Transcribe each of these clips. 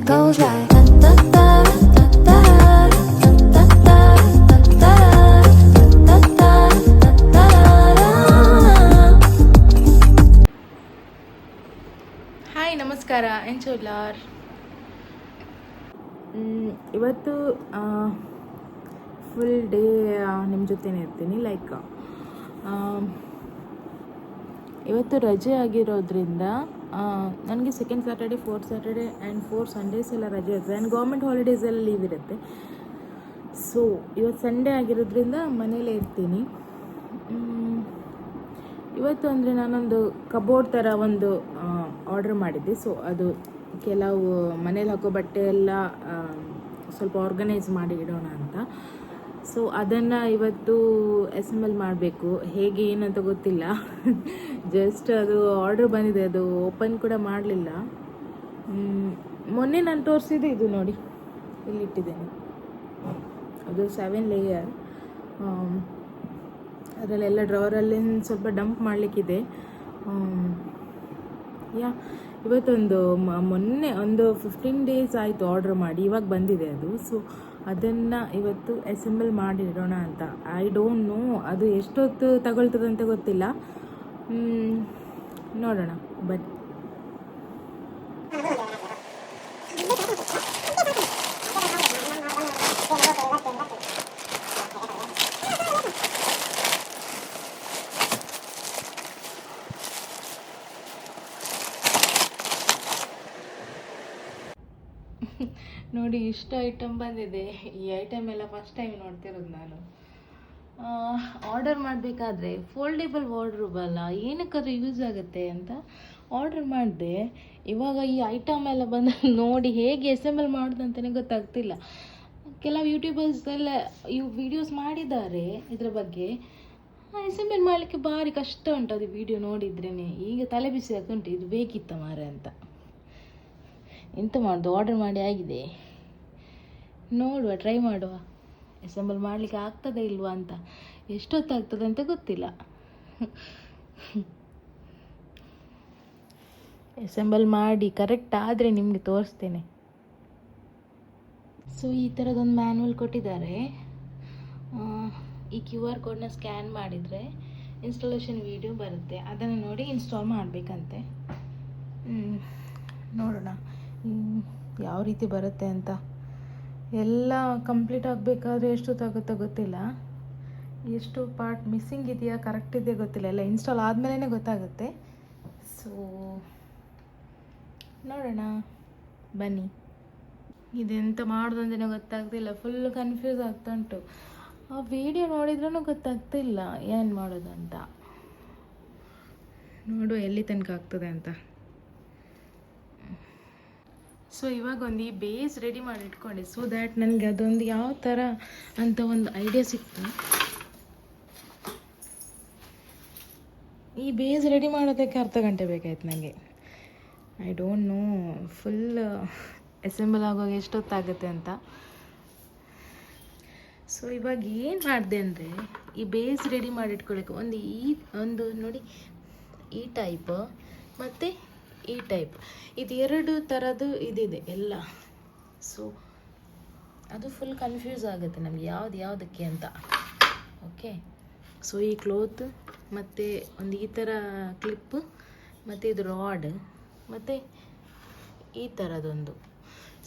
it goes like da da da da da da da da da da da. Hi ನಮಸ್ಕಾರ ಎಂಚೋಲಾರ್. ಇವತ್ತು full day ನಿಮ್ಮ ಜೊತೆನೇ ಇರ್ತೀನಿ. ಇವತ್ತು ರಜೆ ಆಗಿರೋದ್ರಿಂದ ನನಗೆ second Saturday, fourth Saturday and 4 Sundays ಎಲ್ಲ ರಜೆ ಇರುತ್ತೆ ಆ್ಯಂಡ್ ಗೌರ್ಮೆಂಟ್ ಹಾಲಿಡೇಸ್ ಎಲ್ಲ ಲೀವ್ ಇರುತ್ತೆ. ಸೊ ಇವತ್ತು ಸಂಡೇ ಆಗಿರೋದ್ರಿಂದ ಮನೇಲೇ ಇರ್ತೀನಿ. ಇವತ್ತು ಅಂದರೆ ನಾನೊಂದು ಕಬೋರ್ಡ್ ಥರ ಒಂದು ಆರ್ಡ್ರ್ ಮಾಡಿದ್ದೆ. ಸೊ ಅದು ಕೆಲವು ಮನೇಲಿ ಹಾಕೋ ಬಟ್ಟೆ ಎಲ್ಲ ಸ್ವಲ್ಪ ಆರ್ಗನೈಸ್ ಮಾಡಿ ಇಡೋಣ ಅಂತ. ಸೊ ಅದನ್ನು ಇವತ್ತು ಅಸೆಂಬಲ್ ಮಾಡಬೇಕು. ಹೇಗೆ ಏನಂತ ಗೊತ್ತಿಲ್ಲ. ಜಸ್ಟ್ ಅದು ಆರ್ಡ್ರ್ ಬಂದಿದೆ, ಅದು ಓಪನ್ ಕೂಡ ಮಾಡಲಿಲ್ಲ. ಮೊನ್ನೆ ನಾನು ತೋರಿಸಿದೆ, ಇದು ನೋಡಿ ಇಲ್ಲಿಟ್ಟಿದ್ದೇನೆ. ಅದು 7 ಲೇಯರ್. ಅದರಲ್ಲೆಲ್ಲ ಡ್ರಾವರಲ್ಲಿ ಸ್ವಲ್ಪ ಡಂಪ್ ಮಾಡಲಿಕ್ಕಿದೆ. ಇವತ್ತೊಂದು ಮೊನ್ನೆ ಒಂದು 15 ಡೇಸ್ ಆಯಿತು ಆರ್ಡ್ರ್ ಮಾಡಿ, ಇವಾಗ ಬಂದಿದೆ ಅದು. ಸೊ ಅದನ್ನು ಇವತ್ತು ಅಸೆಂಬಲ್ ಮಾಡಿ ಇಡೋಣ ಅಂತ. ಐ ಡೋಂಟ್ ನೋ ಅದು ಎಷ್ಟೊತ್ತು ತಗೊಳ್ತದಂತ ಗೊತ್ತಿಲ್ಲ. ನೋಡೋಣ ಬನ್ನಿ. ನೋಡಿ ಇಷ್ಟು ಐಟಮ್ ಬಂದಿದೆ. ಈ ಐಟಮ್ ಎಲ್ಲ ಫಸ್ಟ್ ಟೈಮ್ ನೋಡ್ತಿರೋದು ನಾನು. ಆರ್ಡರ್ ಮಾಡಬೇಕಾದ್ರೆ ಫೋಲ್ಡೇಬಲ್ ವಾರ್ಡ್ರೋಬಲ್ಲ ಏನಕ್ಕಾದ್ರೂ ಯೂಸ್ ಆಗುತ್ತೆ ಅಂತ ಆರ್ಡರ್ ಮಾಡಿದೆ. ಇವಾಗ ಈ ಐಟಮ್ ಎಲ್ಲ ಬಂದು ನೋಡಿ ಹೇಗೆ ಅಸೆಂಬಲ್ ಮಾಡೋದಂತಲೇ ಗೊತ್ತಾಗ್ತಿಲ್ಲ. ಕೆಲವು ಯೂಟ್ಯೂಬರ್ಸ್ ಎಲ್ಲ ವಿಡಿಯೋಸ್ ಮಾಡಿದ್ದಾರೆ ಇದ್ರ ಬಗ್ಗೆ. ಅಸೆಂಬಲ್ ಮಾಡಲಿಕ್ಕೆ ಭಾರಿ ಕಷ್ಟ ಉಂಟು ಅದು ವಿಡಿಯೋ ನೋಡಿದ್ರೇ. ಈಗ ತಲೆ ಬಿಸಿ ಆಗ್ತುಂಟು, ಇದು ಬೇಕಿತ್ತ ಮಾರೆ ಅಂತ. ಎಂತ ಮಾಡೋದು, ಆರ್ಡರ್ ಮಾಡಿ ಆಗಿದೆ. ನೋಡುವ, ಟ್ರೈ ಮಾಡುವ ಅಸೆಂಬಲ್ ಮಾಡಲಿಕ್ಕೆ ಆಗ್ತದೆ ಇಲ್ವಾ ಅಂತ. ಎಷ್ಟೊತ್ತಾಗ್ತದೆ ಅಂತ ಗೊತ್ತಿಲ್ಲ. ಅಸೆಂಬಲ್ ಮಾಡಿ ಕರೆಕ್ಟ್ ಆದರೆ ನಿಮಗೆ ತೋರಿಸ್ತೇನೆ. ಸೊ ಈ ಥರದೊಂದು ಮ್ಯಾನ್ಯಲ್ ಕೊಟ್ಟಿದ್ದಾರೆ. ಈ QR ಕೋಡ್ನ ಸ್ಕ್ಯಾನ್ ಮಾಡಿದರೆ ಇನ್ಸ್ಟಾಲೇಷನ್ ವಿಡಿಯೋ ಬರುತ್ತೆ. ಅದನ್ನು ನೋಡಿ ಇನ್ಸ್ಟಾಲ್ ಮಾಡಬೇಕಂತೆ. ನೋಡೋಣ ಯಾವ ರೀತಿ ಬರುತ್ತೆ ಅಂತ. ಎಲ್ಲ ಕಂಪ್ಲೀಟ್ ಆಗಬೇಕಾದ್ರೆ ಎಷ್ಟೊತ್ತಾಗುತ್ತೋ ಗೊತ್ತಿಲ್ಲ. ಎಷ್ಟು ಪಾರ್ಟ್ ಮಿಸ್ಸಿಂಗ್ ಇದೆಯಾ, ಕರೆಕ್ಟ್ ಇದೆಯಾ ಗೊತ್ತಿಲ್ಲ. ಎಲ್ಲ ಇನ್ಸ್ಟಾಲ್ ಆದಮೇಲೆ ಗೊತ್ತಾಗುತ್ತೆ. ಸೊ ನೋಡೋಣ ಬನ್ನಿ. ಇದೆಂತ ಮಾಡೋದಂತಲೇ ಗೊತ್ತಾಗ್ತಿಲ್ಲ. ಫುಲ್ ಕನ್ಫ್ಯೂಸ್ ಆಗ್ತಾ ಉಂಟು. ಆ ವಿಡಿಯೋ ನೋಡಿದ್ರೂ ಗೊತ್ತಾಗ್ತಿಲ್ಲ ಏನು ಮಾಡೋದು ಅಂತ. ನೋಡು ಎಲ್ಲಿ ತನಕ ಆಗ್ತದೆ ಅಂತ. ಸೊ ಇವಾಗ ಒಂದು ಈ ಬೇಸ್ ರೆಡಿ ಮಾಡಿ ಇಟ್ಕೊಂಡೆ. ಸೊ ದ್ಯಾಟ್ ನನಗೆ ಅದೊಂದು ಯಾವ ಥರ ಅಂತ ಒಂದು ಐಡಿಯಾ ಸಿಕ್ತು. ಈ ಬೇಸ್ ರೆಡಿ ಮಾಡೋದಕ್ಕೆ ಅರ್ಧ ಗಂಟೆ ಬೇಕಾಯ್ತು ನನಗೆ. I don't know full assemble ಆಗುವಾಗ ಎಷ್ಟೊತ್ತಾಗುತ್ತೆ ಅಂತ. ಸೊ ಇವಾಗ ಏನು ಮಾಡಿದೆ ಅಂದರೆ, ಈ ಬೇಸ್ ರೆಡಿ ಮಾಡಿ ಇಟ್ಕೊಳ್ಳೋಕ್ಕೆ ಒಂದು ನೋಡಿ ಈ ಟೈಪ್ ಮತ್ತು ಈ ಟೈಪ್, ಇದು 2 ಥರದ್ದು ಇದಿದೆ ಎಲ್ಲ. ಸೊ ಅದು ಫುಲ್ ಕನ್ಫ್ಯೂಸ್ ಆಗುತ್ತೆ ನಮಗೆ ಯಾವುದಕ್ಕೆ ಅಂತ. ಓಕೆ, ಸೊ ಈ ಕ್ಲೋತ್ ಮತ್ತು ಒಂದು ಈ ಥರ ಕ್ಲಿಪ್ಪು ಮತ್ತು ಇದು ರಾಡ್ ಮತ್ತು ಈ ಥರದೊಂದು.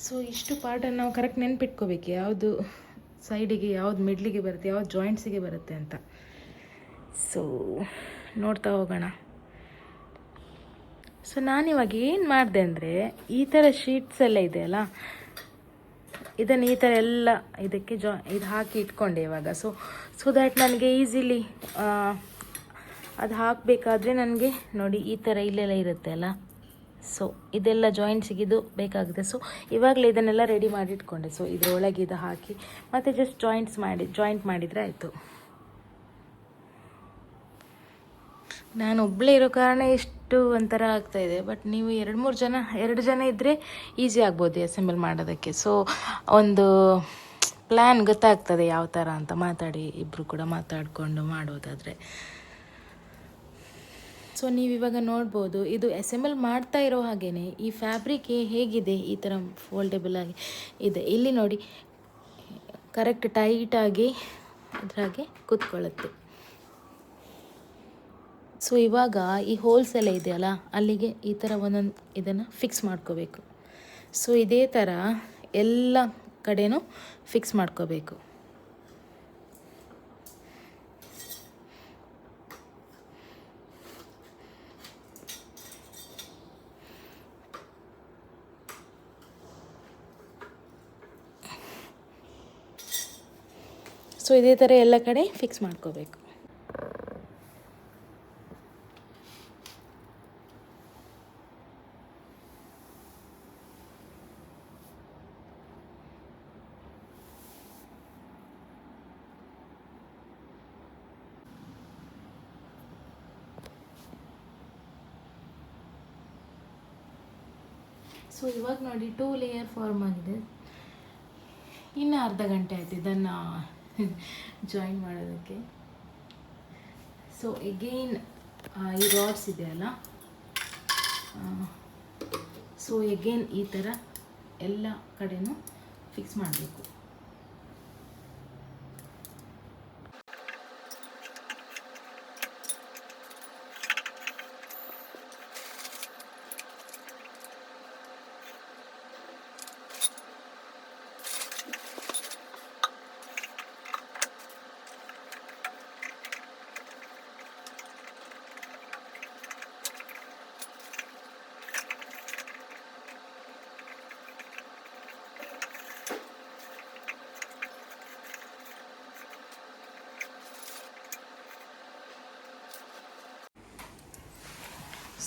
ಸೊ ಇಷ್ಟು ಪಾರ್ಟನ್ನು ನಾವು ಕರೆಕ್ಟ್ ನೆನ್ಪಿಟ್ಕೋಬೇಕು, ಯಾವುದು ಸೈಡಿಗೆ, ಯಾವ್ದು ಮಿಡ್ಲಿಗೆ ಬರುತ್ತೆ, ಯಾವ್ದು ಜಾಯಿಂಟ್ಸಿಗೆ ಬರುತ್ತೆ ಅಂತ. ಸೊ ನೋಡ್ತಾ ಹೋಗೋಣ. ಸೊ ನಾನಿವಾಗ ಏನು ಮಾಡಿದೆ ಅಂದರೆ, ಈ ಥರ ಶೀಟ್ಸ್ ಎಲ್ಲ ಇದೆಯಲ್ಲ, ಇದನ್ನು ಈ ಥರ ಎಲ್ಲ ಇದಕ್ಕೆ ಇದು ಹಾಕಿ ಇಟ್ಕೊಂಡೆ ಇವಾಗ. ಸೊ ದ್ಯಾಟ್ ನನಗೆ ಈಸಿಲಿ ಅದು ಹಾಕಬೇಕಾದ್ರೆ ನನಗೆ ನೋಡಿ ಈ ಥರ ಇಲ್ಲೆಲ್ಲ ಇರುತ್ತೆ ಅಲ್ಲ. ಸೊ ಇದೆಲ್ಲ ಜಾಯಿಂಟ್ಸಿಗೆ ಇದು ಬೇಕಾಗುತ್ತೆ. ಸೊ ಇವಾಗಲೇ ಇದನ್ನೆಲ್ಲ ರೆಡಿ ಮಾಡಿ ಇಟ್ಕೊಂಡೆ. ಸೊ ಇದರೊಳಗೆ ಇದು ಹಾಕಿ ಮತ್ತು ಜಸ್ಟ್ ಜಾಯಿಂಟ್ ಮಾಡಿದರೆ ಆಯಿತು. ನಾನು ಒಬ್ಬಳೇ ಇರೋ ಕಾರಣ ಎಷ್ಟು ಒಂಥರ ಆಗ್ತಾಯಿದೆ. ಬಟ್ ನೀವು 2 ಜನ ಇದ್ದರೆ ಈಸಿ ಆಗ್ಬೋದು ಅಸೆಂಬಲ್ ಮಾಡೋದಕ್ಕೆ. ಸೊ ಒಂದು ಪ್ಲ್ಯಾನ್ ಗೊತ್ತಾಗ್ತದೆ ಯಾವ ಥರ ಅಂತ ಇಬ್ಬರು ಕೂಡ ಮಾತಾಡಿಕೊಂಡು ಮಾಡೋದಾದರೆ. ಸೊ ನೀವಿವಾಗ ನೋಡ್ಬೋದು ಇದು ಅಸೆಂಬಲ್ ಮಾಡ್ತಾ ಇರೋ ಹಾಗೇ ಈ ಫ್ಯಾಬ್ರಿಕ್ ಹೇಗಿದೆ ಈ ಥರ ಫೋಲ್ಡೇಬಲ್ ಆಗಿ ಇದೆ. ಇಲ್ಲಿ ನೋಡಿ ಕರೆಕ್ಟ್ ಟೈಟಾಗಿ ಅದ್ರಾಗೆ ಕೂತ್ಕೊಳ್ಳುತ್ತೆ. ಸೊ ಇವಾಗ ಈ ಹೋಲ್ಸ್ ಎಲ್ಲ ಇದೆಯಲ್ಲ ಅಲ್ಲಿಗೆ ಈ ಥರ ಒಂದೊಂದು ಇದನ್ನು ಫಿಕ್ಸ್ ಮಾಡ್ಕೋಬೇಕು. ಸೊ ಇದೇ ಥರ ಎಲ್ಲ ಕಡೆನೂ ಫಿಕ್ಸ್ ಮಾಡ್ಕೋಬೇಕು. ಸೊ ಇದೇ ಥರ ಎಲ್ಲ ಕಡೆ ಫಿಕ್ಸ್ ಮಾಡ್ಕೋಬೇಕು. ಸೊ ಇವಾಗ ನೋಡಿ 2 ಲೇಯರ್ ಫಾರ್ಮ್ ಆಗಿದೆ. ಇನ್ನು ಅರ್ಧ ಗಂಟೆ ಆಯಿತು ಇದನ್ನು ಜಾಯಿನ್ ಮಾಡೋದಕ್ಕೆ. ಸೊ ಎಗೈನ್ ಈ ರಾಡ್ಸ್ ಇದೆಯಲ್ಲ, ಸೊ ಎಗೈನ್ ಈ ಥರ ಎಲ್ಲ ಕಡೆನೂ ಫಿಕ್ಸ್ ಮಾಡಬೇಕು.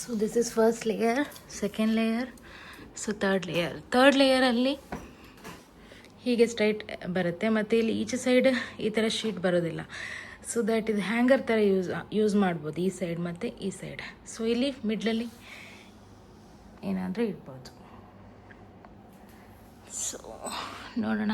So this is first layer, second layer, so third ಲೇಯರಲ್ಲಿ ಹೀಗೆ ಸ್ಟ್ರೈಟ್ ಬರುತ್ತೆ ಮತ್ತು ಇಲ್ಲಿ ಈಚೆ ಸೈಡ್ ಈ ಥರ ಶೀಟ್ ಬರೋದಿಲ್ಲ. ಸೊ ದ್ಯಾಟ್ ಇದು ಹ್ಯಾಂಗರ್ ಥರ ಯೂಸ್ ಮಾಡ್ಬೋದು ಈ ಸೈಡ್ ಮತ್ತು ಈ ಸೈಡ್. ಸೊ ಇಲ್ಲಿ ಮಿಡ್ಲಲ್ಲಿ ಏನಾದರೂ ಇಡ್ಬೋದು. ಸೊ ನೋಡೋಣ.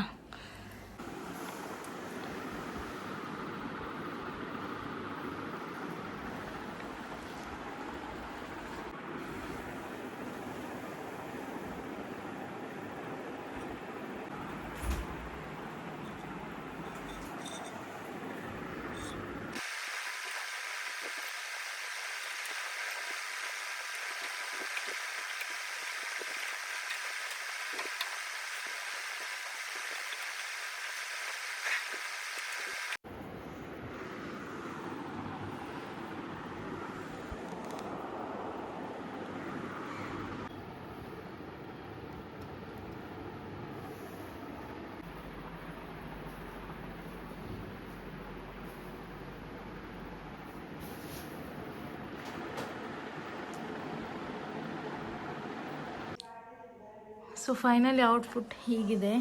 ಸೊ ಫೈನಲಿ ಔಟ್ಪುಟ್ ಹೀಗಿದೆ.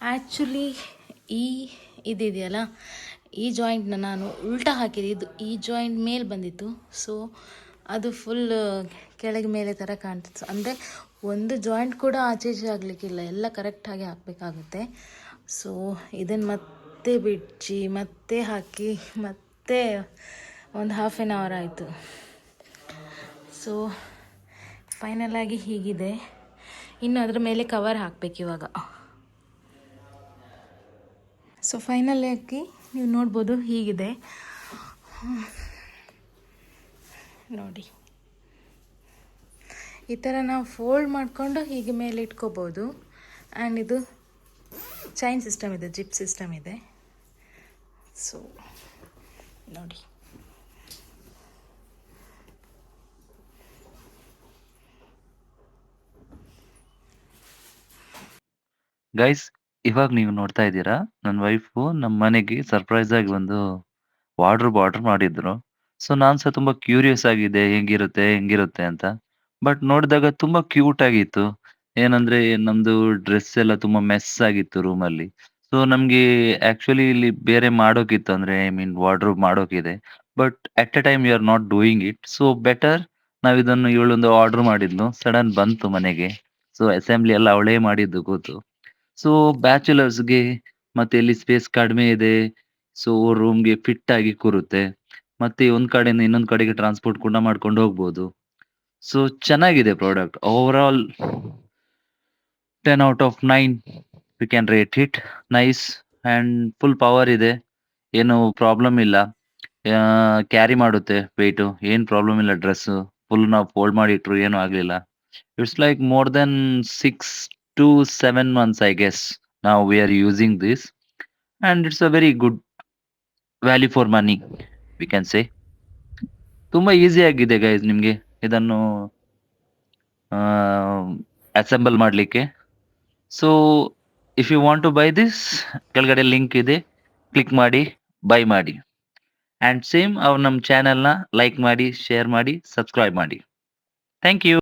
ಆ್ಯಕ್ಚುಲಿ ಇದಿದೆಯಲ್ಲ ಈ ಜಾಯಿಂಟ್ನ ನಾನು ಉಲ್ಟಾ ಹಾಕಿದೆ. ಇದು ಈ ಜಾಯಿಂಟ್ ಮೇಲೆ ಬಂದಿತ್ತು. ಸೊ ಅದು ಫುಲ್ ಕೆಳಗೆ ಮೇಲೆ ಥರ ಕಾಣ್ತಿತ್ತು. ಅಂದರೆ ಒಂದು ಜಾಯಿಂಟ್ ಕೂಡ ಆಚೆ ಈಚೆ ಆಗಲಿಕ್ಕಿಲ್ಲ, ಎಲ್ಲ ಕರೆಕ್ಟಾಗಿ ಹಾಕಬೇಕಾಗುತ್ತೆ. ಸೊ ಇದನ್ನು ಮತ್ತೆ ಬಿಚ್ಚಿ ಮತ್ತೆ ಹಾಕಿ ಮತ್ತೆ ಒಂದು ಹಾಫ್ ಆನ್ ಅವರ್ ಆಯಿತು. ಸೊ ಫೈನಲಾಗಿ ಹೀಗಿದೆ. ಇನ್ನು ಅದರ ಮೇಲೆ ಕವರ್ ಹಾಕಬೇಕು ಇವಾಗ. ಸೊ ಫೈನಲಾಗಿ ನೀವು ನೋಡ್ಬೋದು ಹೀಗಿದೆ ನೋಡಿ. ಈ ಥರ ನಾವು ಫೋಲ್ಡ್ ಮಾಡಿಕೊಂಡು ಹೀಗೆ ಮೇಲೆ ಇಟ್ಕೋಬೋದು. ಆ್ಯಂಡ್ ಇದು ಚೈನ್ ಸಿಸ್ಟಮ್ ಇದೆ, ಜಿಪ್ ಸಿಸ್ಟಮ್ ಇದೆ. ಸೊ ನೋಡಿ. ಗೈಸ್, ಇವಾಗ ನೀವು ನೋಡ್ತಾ ಇದ್ದೀರಾ, ನನ್ನ ವೈಫು ನಮ್ಮ ಮನೆಗೆ ಸರ್ಪ್ರೈಸ್ ಆಗಿ ಒಂದು ವಾರ್ಡ್ರೋಬ್ ಆರ್ಡರ್ ಮಾಡಿದ್ರು. ಸೊ ನಾನು ಸಹ ತುಂಬಾ ಕ್ಯೂರಿಯಸ್ ಆಗಿದೆ ಹೆಂಗಿರುತ್ತೆ ಅಂತ. ಬಟ್ ನೋಡಿದಾಗ ತುಂಬಾ ಕ್ಯೂಟ್ ಆಗಿತ್ತು. ಏನಂದ್ರೆ ನಮ್ದು ಡ್ರೆಸ್ ಎಲ್ಲ ತುಂಬಾ ಮೆಸ್ ಆಗಿತ್ತು ರೂಮಲ್ಲಿ. ಸೊ ನಮ್ಗೆ ಆಕ್ಚುಲಿ ಇಲ್ಲಿ ಬೇರೆ ಮಾಡೋಕಿತ್ತು, ಅಂದ್ರೆ ಐ ಮೀನ್ ವಾರ್ಡ್ರೋಬ್ ಮಾಡೋಕಿದೆ. But at a time you are not doing it. So better ನಾವಿದನ್ನು ಇವಳೊಂದು ಆರ್ಡರ್ ಮಾಡಿದ್ಲು, ಸಡನ್ ಬಂತು ಮನೆಗೆ. ಸೊ ಅಸೆಂಬ್ಲಿ ಎಲ್ಲ ಅವಳೇ ಮಾಡಿದ್ದು ಕೂತು. ಸೊ ಬ್ಯಾಚುಲರ್ಸ್‌ಗೆ ಮತ್ತೆ ಇಲ್ಲಿ ಸ್ಪೇಸ್ ಕಡಿಮೆ ಇದೆ. ಸೊ ರೂಮ್‌ಗೆ ಫಿಟ್ ಆಗಿ ಕೂರುತ್ತೆ. ಮತ್ತೆ ಒಂದ್ ಕಡೆಯಿಂದ ಇನ್ನೊಂದ್ ಕಡೆಗೆ ಟ್ರಾನ್ಸ್‌ಪೋರ್ಟ್ ಕೂಡ ಮಾಡ್ಕೊಂಡು ಹೋಗ್ಬೋದು. ಸೊ ಚೆನ್ನಾಗಿದೆ product. Overall 10 out of 9 we can rate it. Nice and full power ಇದೆ. ಏನು ಪ್ರಾಬ್ಲಮ್ ಇಲ್ಲ. ಕ್ಯಾರಿ ಮಾಡುತ್ತೆ ವೆಯ್ಟು. ಏನ್ ಪ್ರಾಬ್ಲಮ್ ಇಲ್ಲ ಡ್ರೆಸ್ಸು. ಫುಲ್ ನಾವು ಫೋಲ್ಡ್ ಮಾಡಿ ಇಟ್ರು ಏನೂ ಆಗ್ಲಿಲ್ಲ. It's like more than 6 to 7 months I guess now we are using this and it's a very good value for money we can say. ತುಂಬಾ ಈಸಿ ಆಗಿದೆ ಗೈಸ್ ನಿಮ್ಗೆ ಇದನ್ನು ಅಸೆಂಬಲ್ ಮಾಡ್ಲಿಕ್ಕೆ. So if you want to buy this, ಕೆಳಗಡೆ link ಇದೆ, click ಮಾಡಿ buy ಮಾಡಿ. And same ಅವ್ರು ನಮ್ಮ ಚಾನೆಲ್ನ ಲೈಕ್ ಮಾಡಿ, ಶೇರ್ ಮಾಡಿ, ಸಬ್ಸ್ಕ್ರೈಬ್ ಮಾಡಿ. Thank you.